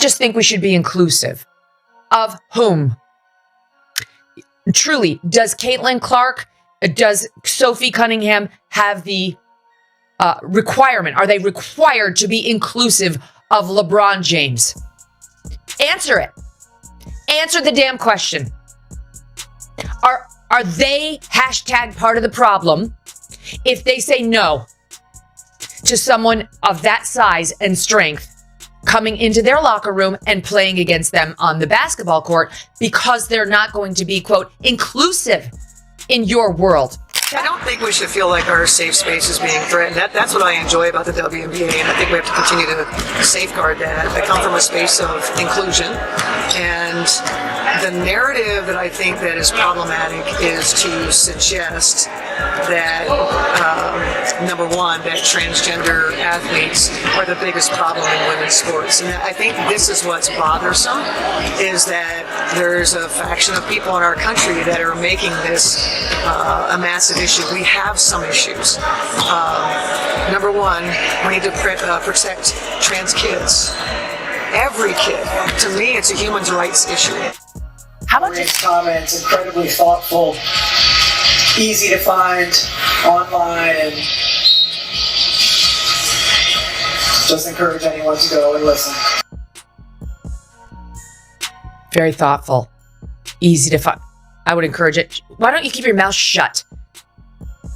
just think we should be inclusive. Of whom? Truly, does Caitlin Clark, does Sophie Cunningham have the requirement? Are they required to be inclusive of LeBron James? Answer it. Answer the damn question. Are they hashtag part of the problem if they say no to someone of that size and strength coming into their locker room and playing against them on the basketball court because they're not going to be, quote, inclusive in your world? I don't think we should feel like our safe space is being threatened. That's what I enjoy about the WNBA, and I think we have to continue to safeguard that. I come from a space of inclusion, and the narrative that I think that is problematic is to suggest that, number one, that transgender athletes are the biggest problem in women's sports. And I think this is what's bothersome, is that there's a faction of people in our country that are making this a massive issue. We have some issues. Number one, we need to protect trans kids. Every kid. To me, it's a human rights issue. How about Reeve's comments, incredibly thoughtful, easy to find online, and just encourage anyone to go and listen. Very thoughtful. Easy to find. I would encourage it. Why don't you keep your mouth shut?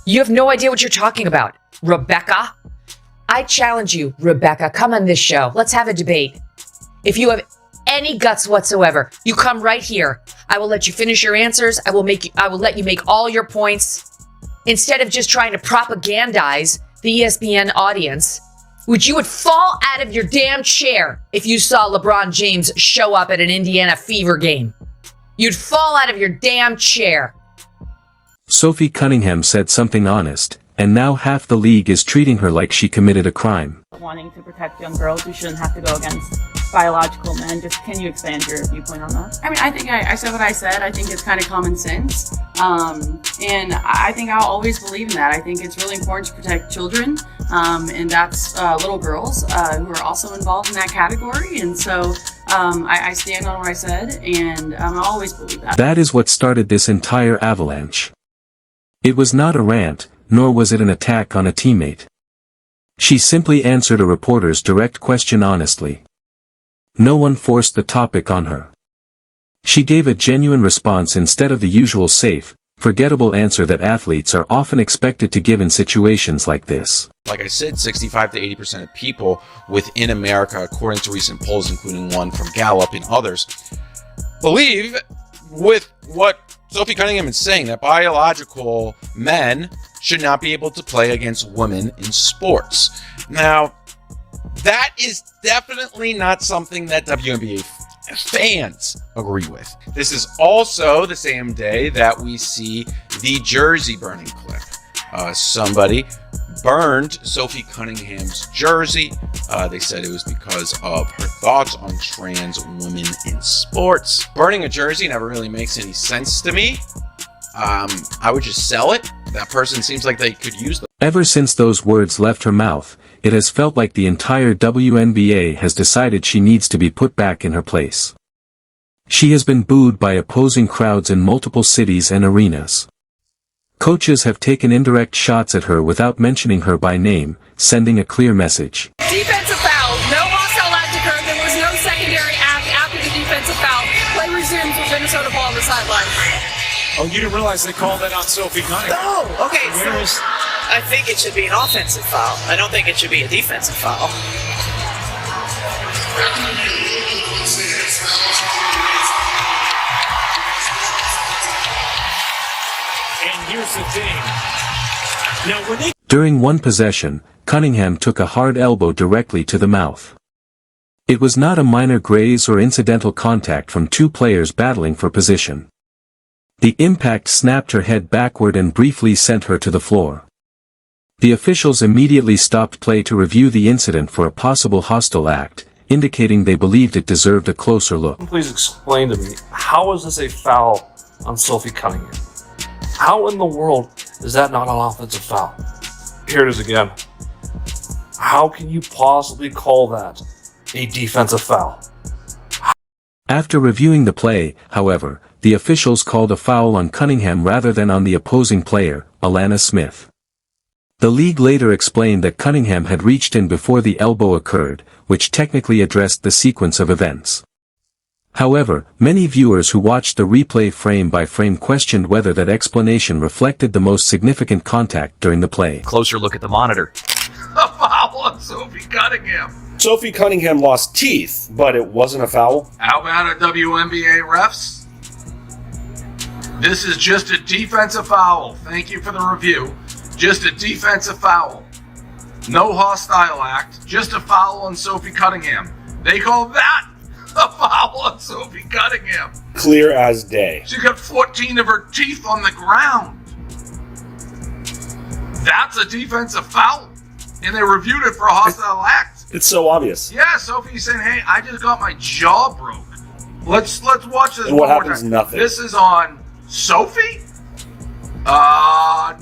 You have no idea what you're talking about, Rebecca. I challenge you, Rebecca, come on this show. Let's have a debate. If you have any guts whatsoever, you come right here. I will let you finish your answers. I will let you make all your points. Instead of just trying to propagandize the ESPN audience, which you would fall out of your damn chair if you saw LeBron James show up at an Indiana Fever game. You'd fall out of your damn chair. Sophie Cunningham said something honest, and now half the league is treating her like she committed a crime. Wanting to protect young girls who shouldn't have to go against biological men. Just can you expand your viewpoint on that? I mean, I think I said what I said. I think it's kind of common sense. And I think I'll always believe in that. I think it's really important to protect children. And that's little girls who are also involved in that category. And so I stand on what I said, and I'll always believe that. That is what started this entire avalanche. It was not a rant, nor was it an attack on a teammate. She simply answered a reporter's direct question honestly. No one forced the topic on her. She gave a genuine response instead of the usual safe, forgettable answer that athletes are often expected to give in situations like this. Like I said, 65 to 80% of people within America, according to recent polls, including one from Gallup and others, believe with what Sophie Cunningham is saying, that biological men should not be able to play against women in sports. Now, that is definitely not something that WNBA fans agree with. This is also the same day that we see the jersey burning clip. Somebody burned Sophie Cunningham's jersey. They said it was because of her thoughts on trans women in sports. Burning a jersey never really makes any sense to me. I would just sell it. That person seems like they could use them. Ever since those words left her mouth, it has felt like the entire WNBA has decided she needs to be put back in her place. She has been booed by opposing crowds in multiple cities and arenas. Coaches have taken indirect shots at her without mentioning her by name, sending a clear message. Defensive foul. No hostile act occurred. There was no secondary act after the defensive foul. Play resumes with Minnesota ball on the sideline. Oh, you didn't realize they called that on Sophie Cunningham? Oh, okay. So I think it should be an offensive foul. I don't think it should be a defensive foul. And here's the thing. Now, when During one possession, Cunningham took a hard elbow directly to the mouth. It was not a minor graze or incidental contact from two players battling for position. The impact snapped her head backward and briefly sent her to the floor. The officials immediately stopped play to review the incident for a possible hostile act, indicating they believed it deserved a closer look. Please explain to me, how is this a foul on Sophie Cunningham? How in the world is that not an offensive foul? Here it is again. How can you possibly call that a defensive foul? After reviewing the play, however, the officials called a foul on Cunningham rather than on the opposing player, Alana Smith. The league later explained that Cunningham had reached in before the elbow occurred, which technically addressed the sequence of events. However, many viewers who watched the replay frame by frame questioned whether that explanation reflected the most significant contact during the play. Closer look at the monitor. A foul on Sophie Cunningham. Sophie Cunningham lost teeth, but it wasn't a foul. How about a WNBA refs? This is just a defensive foul. Thank you for the review. Just a defensive foul. No hostile act. Just a foul on Sophie Cunningham. They call that a foul on Sophie Cunningham. Clear as day. She got 14 of her teeth on the ground. That's a defensive foul. And they reviewed it for a hostile act. It's so obvious. Yeah, Sophie's saying, hey, I just got my jaw broke. Let's watch this And what one more happens? time. Nothing. This is on Sophie? No, I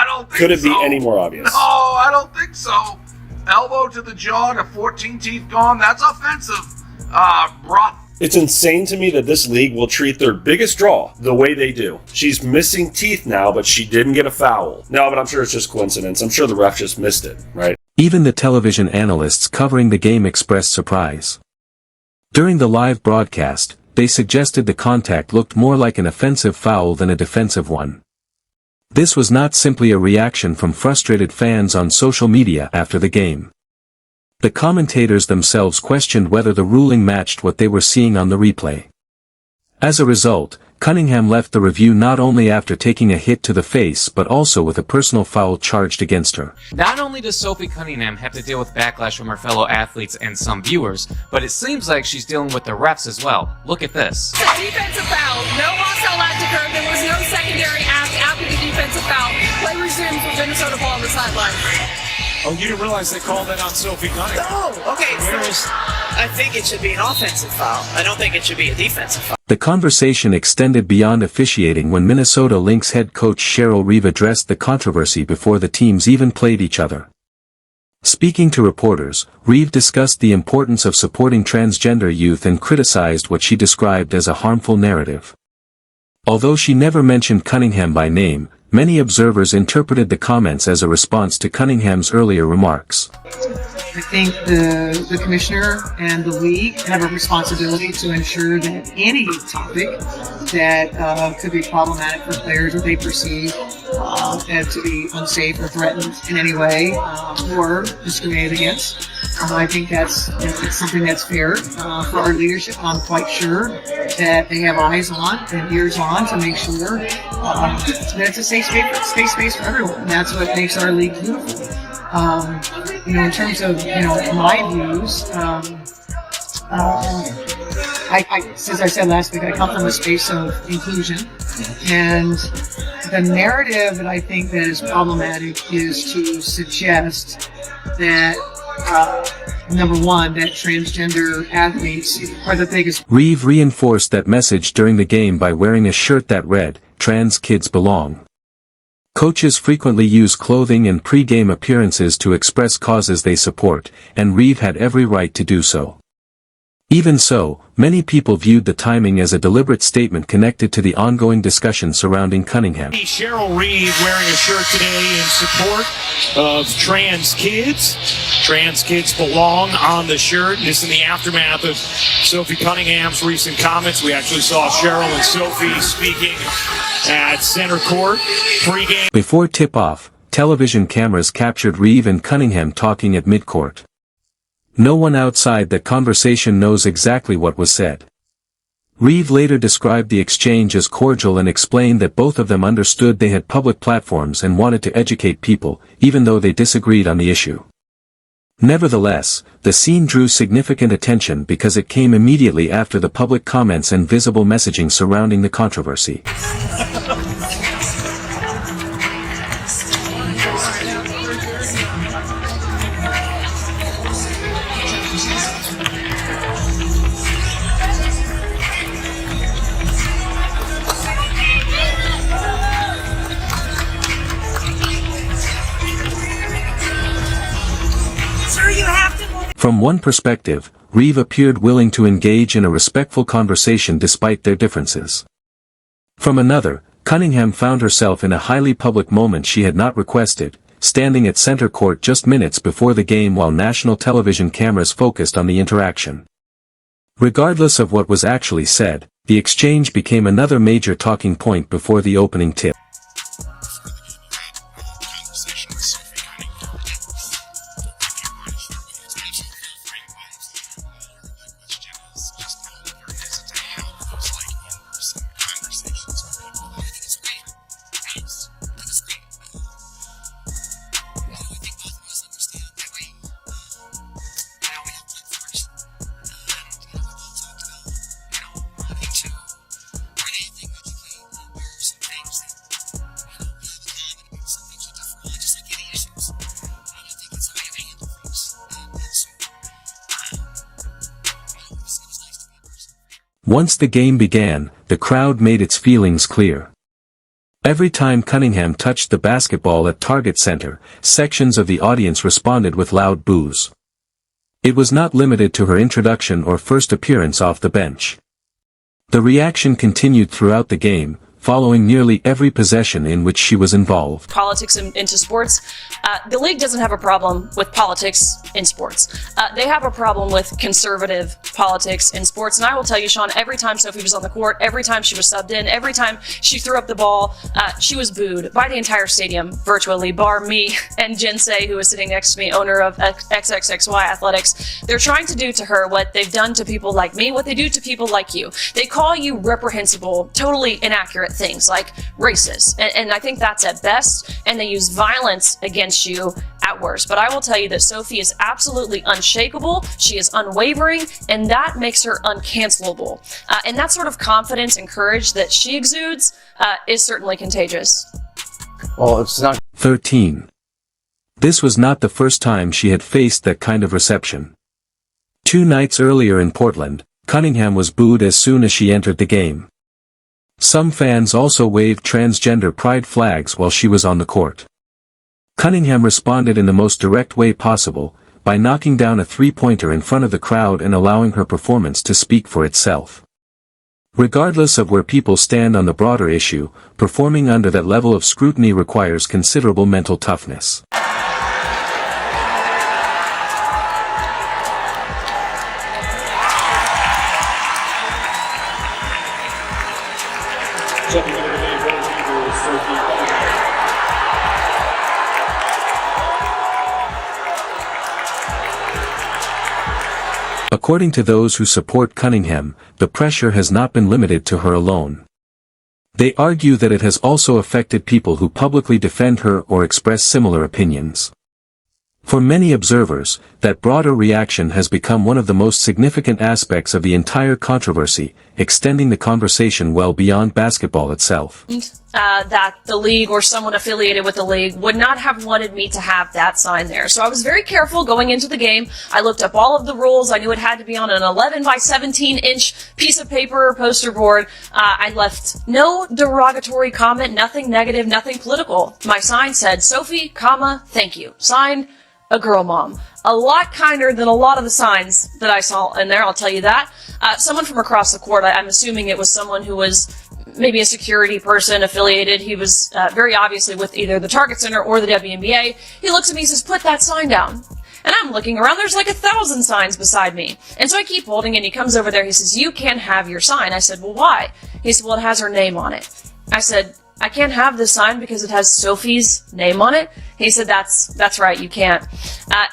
don't think so. Could it be any more obvious? No, I don't think so. Elbow to the jaw to 14 teeth gone. That's offensive, bruh. It's insane to me that this league will treat their biggest draw the way they do. She's missing teeth now, but she didn't get a foul. No, but I'm sure it's just coincidence. I'm sure the ref just missed it, right? Even the television analysts covering the game expressed surprise. During the live broadcast, they suggested the contact looked more like an offensive foul than a defensive one. This was not simply a reaction from frustrated fans on social media after the game. The commentators themselves questioned whether the ruling matched what they were seeing on the replay. As a result, Cunningham left the review not only after taking a hit to the face but also with a personal foul charged against her. Not only does Sophie Cunningham have to deal with backlash from her fellow athletes and some viewers, but it seems like she's dealing with the refs as well. Look at this. It's a defensive foul. No hostile act occurred. There was no secondary act after the defensive foul. Play resumes with Minnesota ball on the sideline. Oh, you didn't realize they called that on Sophie Cunningham? Oh, okay. So I think it should be an offensive foul. I don't think it should be a defensive foul. The conversation extended beyond officiating when Minnesota Lynx head coach Cheryl Reeve addressed the controversy before the teams even played each other. Speaking to reporters, Reeve discussed the importance of supporting transgender youth and criticized what she described as a harmful narrative. Although she never mentioned Cunningham by name, many observers interpreted the comments as a response to Cunningham's earlier remarks. I think the commissioner and the league have a responsibility to ensure that any topic that could be problematic for players that they perceive to be unsafe or threatened in any way or discriminated against. I think that's it's something that's fair for our leadership. I'm quite sure that they have eyes on and ears on to make sure that it's a safe space for everyone. And that's what makes our league beautiful. In terms of my views, as I said last week, I come from a space of inclusion, and the narrative that I think that is problematic is to suggest that number one, that transgender athletes are the biggest. Reeve reinforced that message during the game by wearing a shirt that read, "Trans kids belong." Coaches frequently use clothing and pre-game appearances to express causes they support, and Reeve had every right to do so. Even so, many people viewed the timing as a deliberate statement connected to the ongoing discussion surrounding Cunningham. Cheryl Reeve wearing a shirt today in support of trans kids. Trans kids belong on the shirt. This in the aftermath of Sophie Cunningham's recent comments. We actually saw Cheryl and Sophie speaking at center court pregame. Before tip-off, television cameras captured Reeve and Cunningham talking at midcourt. No one outside that conversation knows exactly what was said. Reeve later described the exchange as cordial and explained that both of them understood they had public platforms and wanted to educate people, even though they disagreed on the issue. Nevertheless, the scene drew significant attention because it came immediately after the public comments and visible messaging surrounding the controversy. From one perspective, Reeve appeared willing to engage in a respectful conversation despite their differences. From another, Cunningham found herself in a highly public moment she had not requested, standing at center court just minutes before the game while national television cameras focused on the interaction. Regardless of what was actually said, the exchange became another major talking point before the opening tip. Once the game began, the crowd made its feelings clear. Every time Cunningham touched the basketball at target center, sections of the audience responded with loud boos. It was not limited to her introduction or first appearance off the bench. The reaction continued throughout the game, following nearly every possession in which she was involved. Politics into sports. The league doesn't have a problem with politics in sports. They have a problem with conservative politics in sports. And I will tell you, Sean, every time Sophie was on the court, every time she was subbed in, every time she threw up the ball, she was booed by the entire stadium virtually, bar me and Jen Say, who is sitting next to me, owner of XXXY Athletics. They're trying to do to her what they've done to people like me, what they do to people like you. They call you reprehensible, totally inaccurate things like racist. And I think that's at best. And they use violence against you at worst. But I will tell you that Sophie is absolutely unshakable. She is unwavering, and that makes her uncancelable. And that sort of confidence and courage that she exudes is certainly contagious. Well, it's not. 13. This was not the first time she had faced that kind of reception. 2 nights earlier in Portland, Cunningham was booed as soon as she entered the game. Some fans also waved transgender pride flags while she was on the court. Cunningham responded in the most direct way possible, by knocking down a three-pointer in front of the crowd and allowing her performance to speak for itself. Regardless of where people stand on the broader issue, performing under that level of scrutiny requires considerable mental toughness. According to those who support Cunningham, the pressure has not been limited to her alone. They argue that it has also affected people who publicly defend her or express similar opinions. For many observers, that broader reaction has become one of the most significant aspects of the entire controversy, extending the conversation well beyond basketball itself. That the league or someone affiliated with the league would not have wanted me to have that sign there. So I was very careful going into the game. I looked up all of the rules. I knew it had to be on an 11 by 17 inch piece of paper or poster board. I left no derogatory comment, nothing negative, nothing political. My sign said, Sophie, thank you. Signed, a girl mom. A lot kinder than a lot of the signs that I saw in there, I'll tell you that. Someone from across the court, I'm assuming it was someone who was maybe a security person affiliated. He was very obviously with either the Target Center or the WNBA. He looks at me and says, put that sign down. And I'm looking around, there's like 1,000 signs beside me. And so I keep holding it, and he comes over there, he says, you can't have your sign. I said, well, why? He said, well, it has her name on it. I said, I can't have this sign because it has Sophie's name on it. He said, that's right, you can't.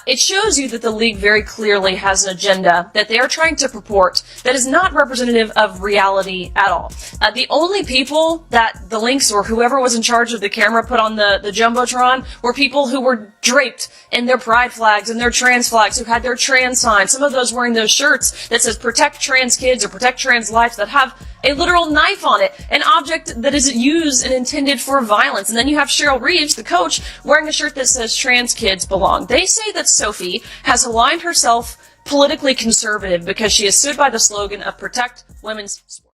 It shows you that the league very clearly has an agenda that they are trying to purport that is not representative of reality at all. The only people that the Lynx or whoever was in charge of the camera put on the Jumbotron were people who were draped in their pride flags and their trans flags, who had their trans signs, some of those wearing those shirts that says protect trans kids or protect trans lives, that have a literal knife on it, an object that is used and intended for violence. And then you have Cheryl Reeves, the coach, wearing a shirt that says trans kids belong. They say that Sophie has aligned herself politically conservative because she has stood by the slogan of protect women's sports.